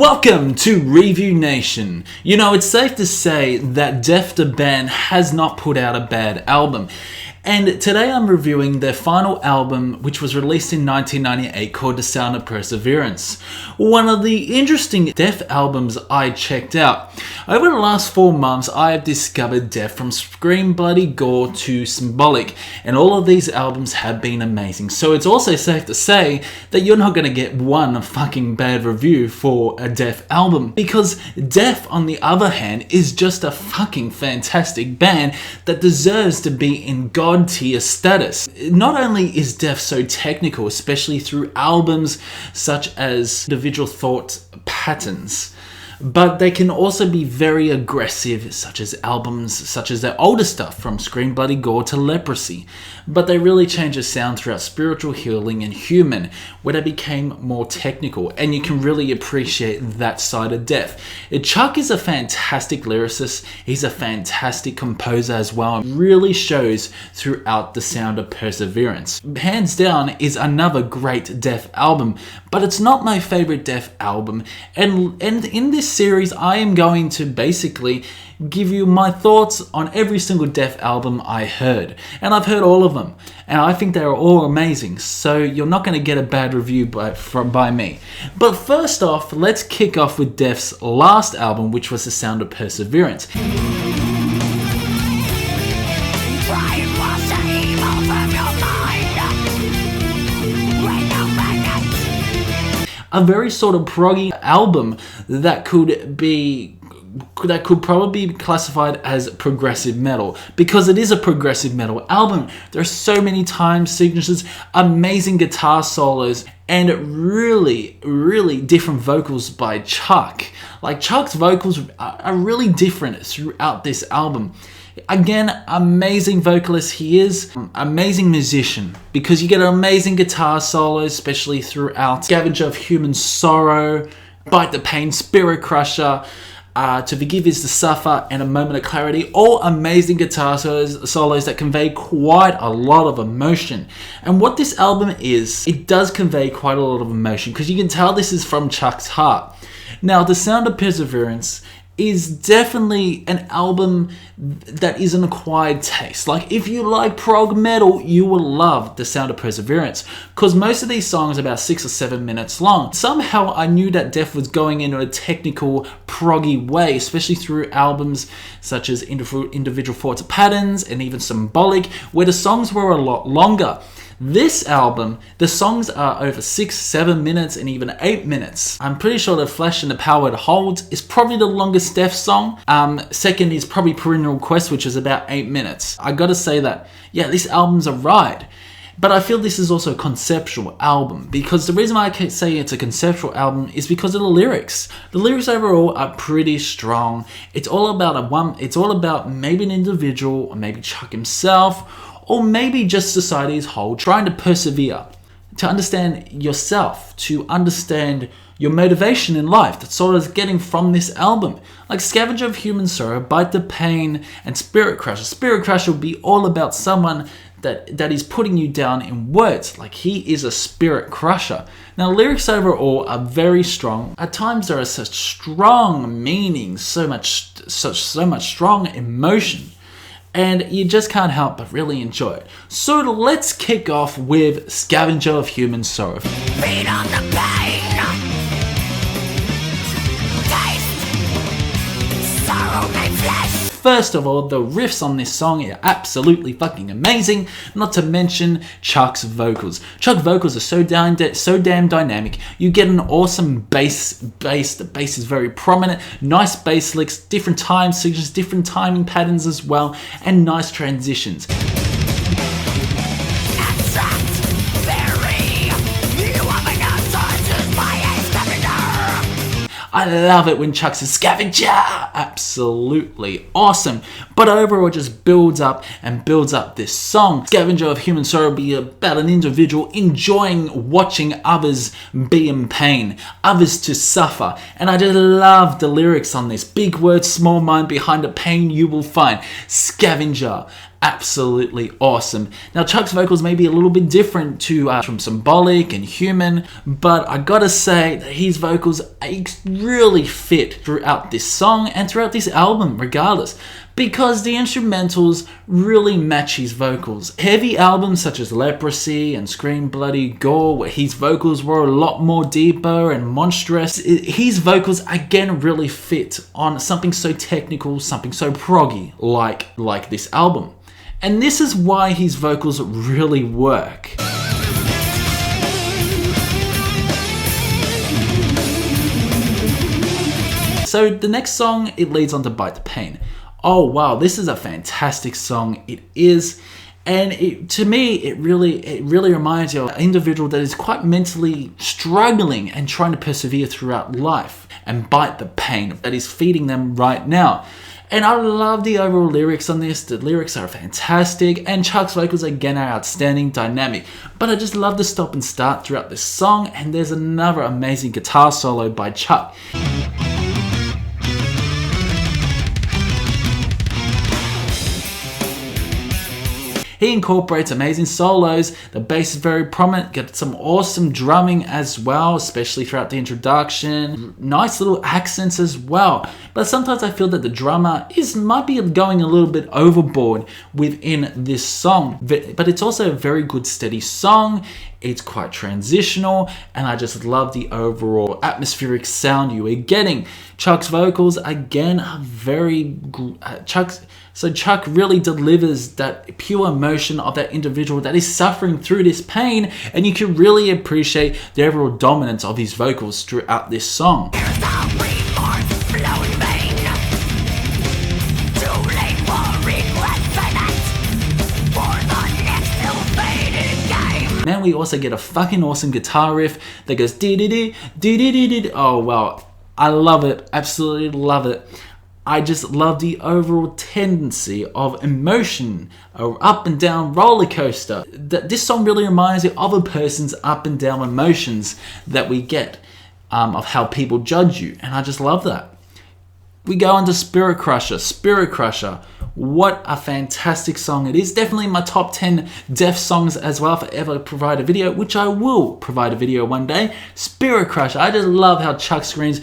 Welcome to Review Nation. You know, it's safe to say that Def the band has not put out a bad album. And today I'm reviewing their final album, which was released in 1998, called The Sound of Perseverance. One of the interesting Def albums I checked out. Over the last 4 months, I have discovered Def from Scream Bloody Gore to Symbolic, and all of these albums have been amazing. So it's also safe to say that you're not going to get one fucking bad review for a Def album, because Def, on the other hand, is just a fucking fantastic band that deserves to be in God tier status. Not only is Def so technical, especially through albums such as Individual Thought Patterns, but they can also be very aggressive, such as albums such as their older stuff from Scream Bloody Gore to Leprosy. But they really changed the sound throughout Spiritual Healing and Human, where they became more technical, and you can really appreciate that side of Def. Chuck is a fantastic lyricist, he's a fantastic composer as well, and really shows throughout The Sound of Perseverance. Hands down is another great Def album, but it's not my favorite Def album, and in this series I am going to basically give you my thoughts on every single Def album I heard, and I've heard all of them, and I think they're all amazing, so you're not going to get a bad review by me. But first off, let's kick off with Def's last album, which was The Sound of Perseverance. A very sort of proggy album that could probably be classified as progressive metal, because it is a progressive metal album. There are so many time signatures, amazing guitar solos, and really different vocals by Chuck. Like, Chuck's vocals are really different throughout this album. Again, amazing vocalist he is, amazing musician, because you get amazing guitar solos, especially throughout Scavenger of Human Sorrow, Bite the Pain, Spirit Crusher, To Forgive Is to Suffer, and A Moment of Clarity. All amazing guitar solos that convey quite a lot of emotion. And what this album is, it does convey quite a lot of emotion, because you can tell this is from Chuck's heart. Now, The Sound of Perseverance is definitely an album that is an acquired taste. Like, if you like prog metal, you will love The Sound of Perseverance, because most of these songs are about 6 or 7 minutes long. Somehow I knew that Def was going into a technical, proggy way, especially through albums such as Individual Thought Patterns and even Symbolic, where the songs were a lot longer. This album, the songs are over 6, 7 minutes, and even 8 minutes. I'm pretty sure that Flesh and the Power It Holds is probably the longest Def song. Second is probably Perennial Quest, which is about 8 minutes. I gotta say that, yeah, this album's a ride. But I feel this is also a conceptual album, because the reason why I say it's a conceptual album is because of the lyrics. The lyrics overall are pretty strong. It's all about maybe an individual, or maybe Chuck himself, or maybe just society as a whole, trying to persevere, to understand yourself, to understand your motivation in life. That's sort of getting from this album. Like Scavenger of Human Sorrow, Bite the Pain, and Spirit Crusher. Spirit Crusher will be all about someone that is putting you down in words. Like, he is a spirit crusher. Now, lyrics overall are very strong. At times there are such strong meanings, so much strong emotion, and you just can't help but really enjoy it. So let's kick off with Scavenger of Human Sorrow. Feed on the pain. Taste sorrow made flesh. First of all, the riffs on this song are absolutely fucking amazing, not to mention Chuck's vocals. Chuck's vocals are so damn dynamic. You get an awesome bass. The bass is very prominent, nice bass licks, different time signatures, different timing patterns as well, and nice transitions. I love it when Chuck says Scavenger! Absolutely awesome. But overall it just builds up this song. Scavenger of Human Sorrow will be about an individual enjoying watching others be in pain, others to suffer. And I just love the lyrics on this. Big words, small mind, behind the pain you will find. Scavenger. absolutely awesome. Now Chuck's vocals may be a little bit different to from Symbolic and Human, but I gotta say that his vocals really fit throughout this song and throughout this album regardless, because the instrumentals really match his vocals. Heavy albums such as Leprosy and Scream Bloody Gore, where his vocals were a lot more deeper and monstrous, his vocals again really fit on something so technical, something so proggy like this album. And this is why his vocals really work. So the next song, it leads on to Bite the Pain. Oh wow, this is a fantastic song. It is, and to me, it really reminds you of an individual that is quite mentally struggling and trying to persevere throughout life and bite the pain that is feeding them right now. And I love the overall lyrics on this. The lyrics are fantastic, and Chuck's vocals again are outstanding, dynamic. But I just love the stop and start throughout this song, and there's another amazing guitar solo by Chuck. He incorporates amazing solos, the bass is very prominent, got some awesome drumming as well, especially throughout the introduction. Nice little accents as well. But sometimes I feel that the drummer might be going a little bit overboard within this song. But it's also a very good steady song. It's quite transitional, and I just love the overall atmospheric sound you are getting. Chuck's vocals, again, are very... Chuck really delivers that pure emotion of that individual that is suffering through this pain, and you can really appreciate the overall dominance of his vocals throughout this song. Man, we also get a fucking awesome guitar riff that goes dee-dee-dee, dee-dee-dee-dee. Oh, wow. I love it. Absolutely love it. I just love the overall tendency of emotion, an up and down roller coaster. This song really reminds you of a person's up and down emotions that we get, of how people judge you. And I just love that. We go on to Spirit Crusher. Spirit Crusher. What a fantastic song it is. Definitely in my top 10 death songs as well if I ever provide a video, which I will provide a video one day. Spirit Crusher. I just love how Chuck screams.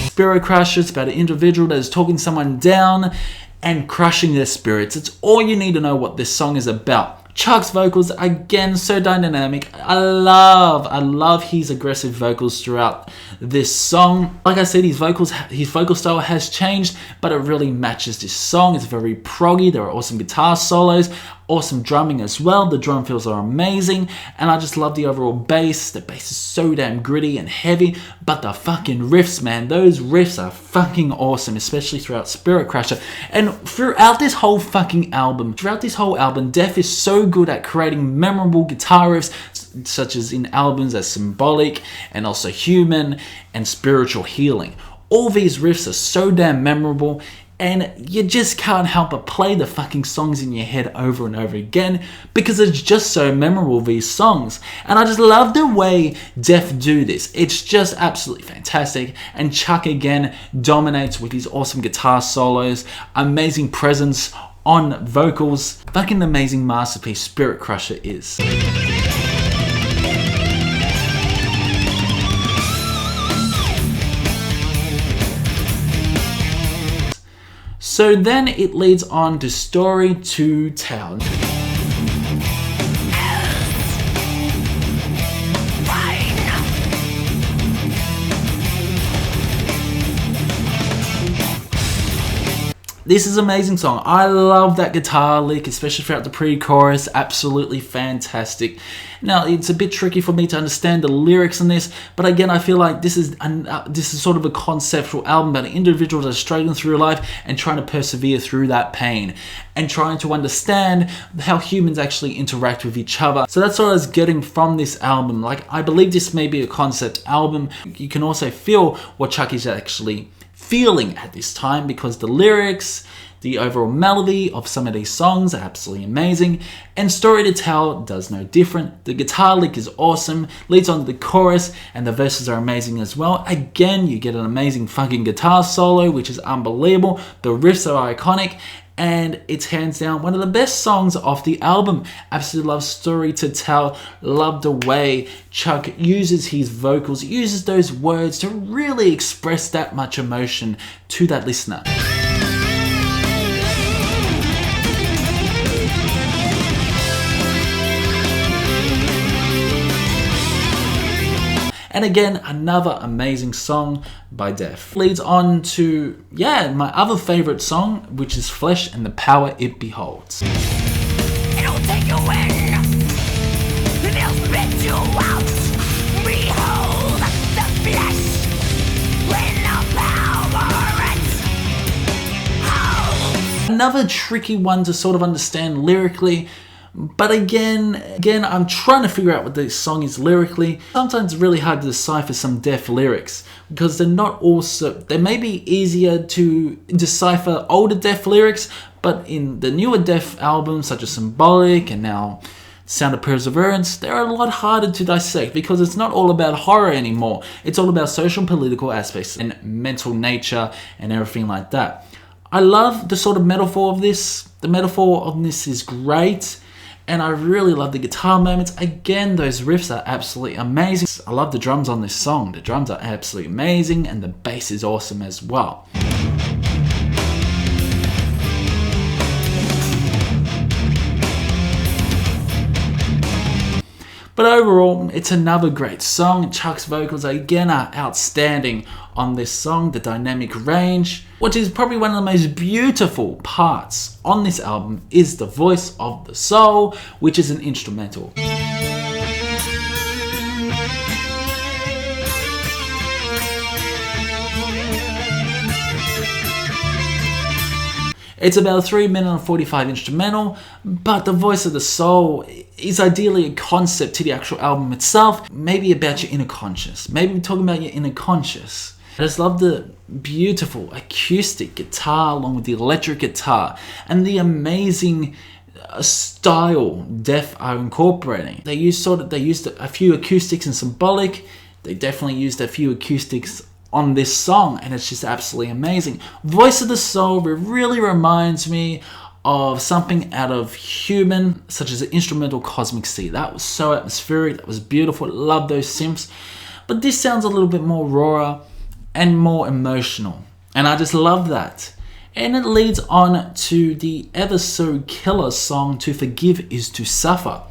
Spirit Crusher. It's about an individual that is talking someone down and crushing their spirits. It's all you need to know what this song is about. Chuck's vocals, again, so dynamic. I love his aggressive vocals throughout this song. Like I said, his vocal style has changed, but it really matches this song. It's very proggy. There are awesome guitar solos, awesome drumming as well. The drum fills are amazing, and I just love the overall bass. The bass is so damn gritty and heavy, but the fucking riffs, man, those riffs are fucking awesome, especially throughout Spirit Crusher. And throughout this whole album, Def is so good at creating memorable guitar riffs, such as in albums as Symbolic and also Human and Spiritual Healing. All these riffs are so damn memorable, and you just can't help but play the fucking songs in your head over and over again because it's just so memorable, these songs. And I just love the way Def do this. It's just absolutely fantastic. And Chuck again dominates with his awesome guitar solos, amazing presence on vocals. Fucking amazing masterpiece Spirit Crusher is. So then it leads on to Story to Tell. This is an amazing song. I love that guitar lick, especially throughout the pre-chorus. Absolutely fantastic. Now, it's a bit tricky for me to understand the lyrics in this, but again, I feel like this is sort of a conceptual album about an individual that's struggling through life and trying to persevere through that pain and trying to understand how humans actually interact with each other. So that's what I was getting from this album. Like, I believe this may be a concept album. You can also feel what Chuck is actually feeling at this time because the lyrics, The overall melody of some of these songs are absolutely amazing, and Story to Tell does no different. The guitar lick is awesome, leads on to the chorus, and the verses are amazing as well. Again, you get an amazing fucking guitar solo, which is unbelievable. The riffs are iconic, and it's hands down one of the best songs off the album. Absolutely love Story to Tell. Love the way Chuck uses his vocals, uses those words to really express that much emotion to that listener. And again, another amazing song by Def. Leads on to, my other favorite song, which is Flesh and the Power It Beholds. It'll take you in, and they'll spit you out. Behold the flesh, when the power it holds. Another tricky one to sort of understand lyrically. But again, I'm trying to figure out what this song is lyrically. Sometimes it's really hard to decipher some Def lyrics because they're not also, they may be easier to decipher older Def lyrics, but in the newer Def albums such as Symbolic and now Sound of Perseverance, they're a lot harder to dissect because it's not all about horror anymore. It's all about social and political aspects and mental nature and everything like that. I love the sort of metaphor of this. The metaphor of this is great. And I really love the guitar moments. Again, those riffs are absolutely amazing. I love the drums on this song. The drums are absolutely amazing and the bass is awesome as well. But overall, it's another great song. Chuck's vocals again are outstanding on this song. The dynamic range, which is probably one of the most beautiful parts on this album, is the voice of the soul, which is an instrumental. It's about a 3-minute and 45 instrumental, but the voice of the soul is ideally a concept to the actual album itself, maybe about your inner conscious. Maybe we're talking about your inner conscious. I just love the beautiful acoustic guitar along with the electric guitar and the amazing style Def are incorporating. They used a few acoustics in Symbolic. They definitely used a few acoustics on this song, and it's just absolutely amazing. Voice of the Soul really reminds me of something out of Human, such as the instrumental Cosmic Sea. That was so atmospheric, that was beautiful, love those synths. But this sounds a little bit more raw and more emotional, and I just love that. And it leads on to the ever so killer song, To Forgive Is To Suffer.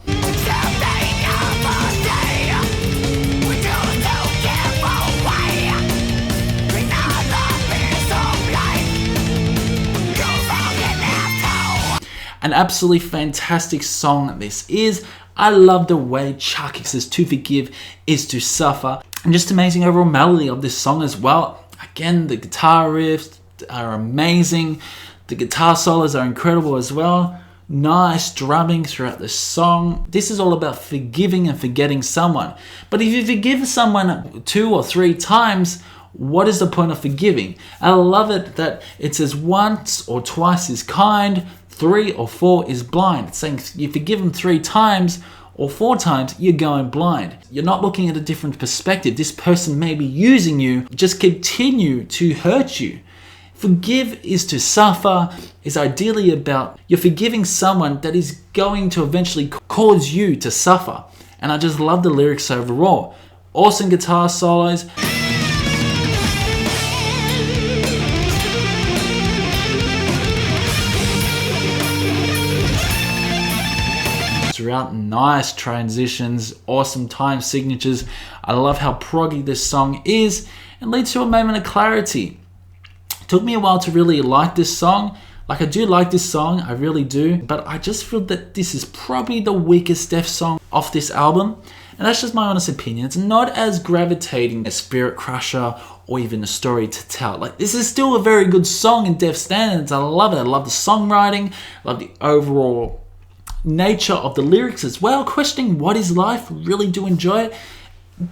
An absolutely fantastic song this is. I love the way Chuck says to forgive is to suffer. And just amazing overall melody of this song as well. Again, the guitar riffs are amazing. The guitar solos are incredible as well. Nice drumming throughout the song. This is all about forgiving and forgetting someone. But if you forgive someone 2 or 3 times, what is the point of forgiving? I love it that it says once or twice is kind, 3 or 4 is blind. It's saying you forgive them 3 times or 4 times, you're going blind. You're not looking at a different perspective. This person may be using you, just continue to hurt you. Forgive is to suffer is ideally about you're forgiving someone that is going to eventually cause you to suffer. And I just love the lyrics overall. Awesome guitar solos. Throughout, nice transitions, awesome time signatures. I love how proggy this song is and leads to a moment of clarity. It took me a while to really like this song. Like, I do like this song, I really do, but I just feel that this is probably the weakest Def song off this album, and that's just my honest opinion. It's not as gravitating as Spirit Crusher or even A Story to Tell. Like, this is still a very good song in Def standards. I love it. I love the songwriting, I love the overall nature of the lyrics as well. Questioning what is life, really do enjoy it.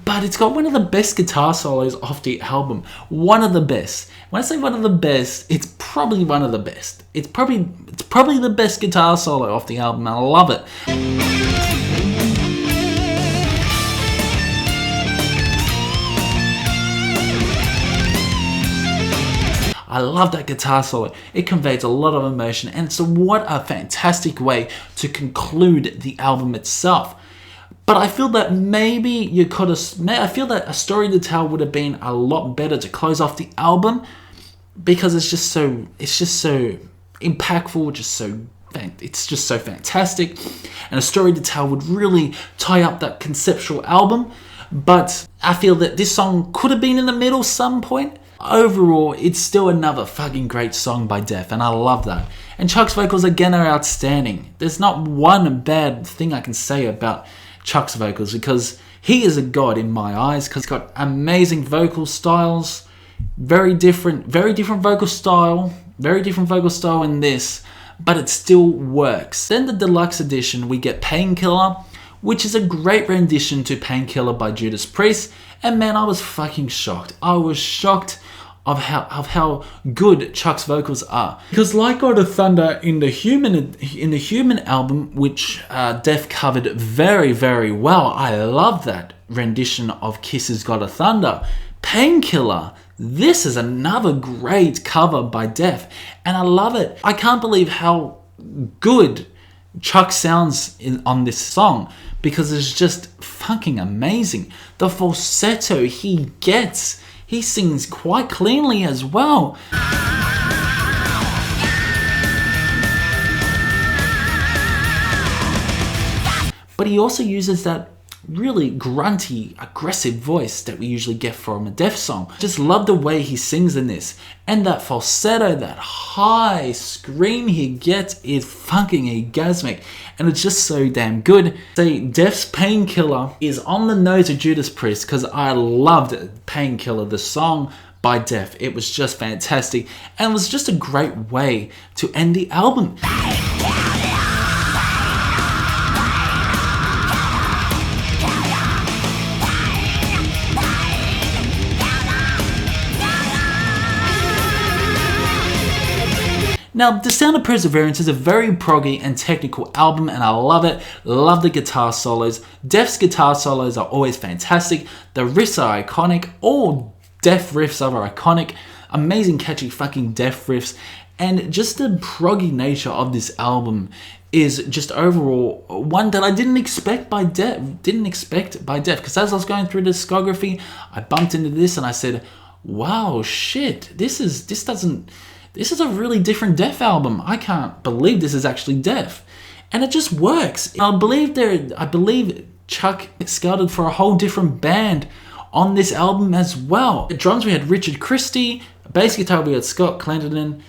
but it's got one of the best guitar solos off the album. One of the best. When I say one of the best, it's probably one of the best. It's probably the best guitar solo off the album, and I love it. I love that guitar solo. It conveys a lot of emotion, and so what a fantastic way to conclude the album itself. But I feel that maybe you could have. I feel that A Story to Tell would have been a lot better to close off the album, because it's just so impactful, it's just so fantastic, and A Story to Tell would really tie up that conceptual album. But I feel that this song could have been in the middle some point. Overall, it's still another fucking great song by Def, and I love that. And Chuck's vocals again are outstanding. There's not one bad thing I can say about Chuck's vocals, because he is a god in my eyes, because he's got amazing vocal styles, very different vocal style in this, but it still works. Then the deluxe edition, we get Painkiller, which is a great rendition to Painkiller by Judas Priest, and man, I was fucking shocked. I was shocked of how good Chuck's vocals are, because like God of Thunder in the Human album, which Def covered very, very well, I love that rendition of Kiss's God of Thunder. Painkiller, this is another great cover by Def, and I love it. I can't believe how good Chuck sounds on this song, because it's just fucking amazing. The falsetto he gets, he sings quite cleanly as well. But he also uses that really grunty, aggressive voice that we usually get from a Def song. Just love the way he sings in this. And that falsetto, that high scream he gets is fucking orgasmic. And it's just so damn good. Say, Def's Painkiller is on the nose of Judas Priest, because I loved Painkiller, the song by Def. It was just fantastic. And it was just a great way to end the album. Now, The Sound of Perseverance is a very proggy and technical album, and I love it. Love the guitar solos. Def's guitar solos are always fantastic. The riffs are iconic. All Def riffs are iconic. Amazing, catchy fucking Def riffs. And just the proggy nature of this album is just overall one that I didn't expect by Def. Because as I was going through the discography, I bumped into this and I said, wow, shit, this is a really different Def album. I can't believe this is actually Def. And it just works. I believe Chuck scouted for a whole different band on this album as well. The drums, we had Richard Christie. Bass guitar, we had Scott Clendenin.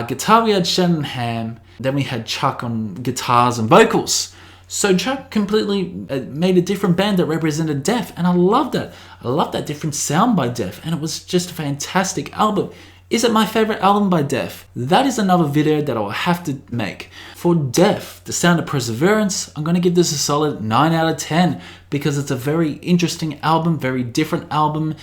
Guitar, we had Shannon Hamm. Then we had Chuck on guitars and vocals. So Chuck completely made a different band that represented Def. And I love that. I love that different sound by Def. And it was just a fantastic album. Is it my favorite album by Def? That is another video that I'll have to make. For Def, The Sound of Perseverance, I'm going to give this a solid 9 out of 10, because it's a very interesting album, very different album.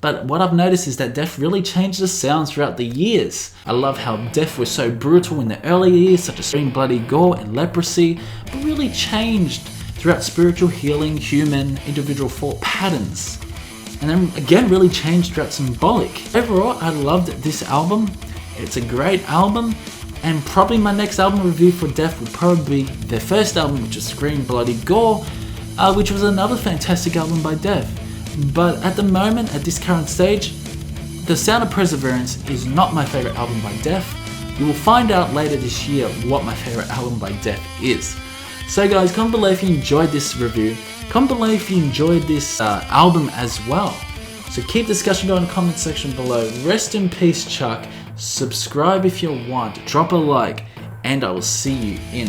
But what I've noticed is that Def really changed the sounds throughout the years. I love how Def was so brutal in the early years, such as Scream Bloody Gore and Leprosy, but really changed throughout Spiritual Healing, Human, Individual Thought Patterns. And then again really changed throughout Symbolic. Overall, I loved this album. It's a great album, and probably my next album review for Def will probably be their first album, which is Scream Bloody Gore, which was another fantastic album by Def. But at the moment, at this current stage, The Sound of Perseverance is not my favorite album by Def. You will find out later this year what my favorite album by Def is. So guys, comment below if you enjoyed this review. Comment below if you enjoyed this album as well. So keep discussion going in the comment section below. Rest in peace, Chuck. Subscribe if you want. Drop a like. And I will see you in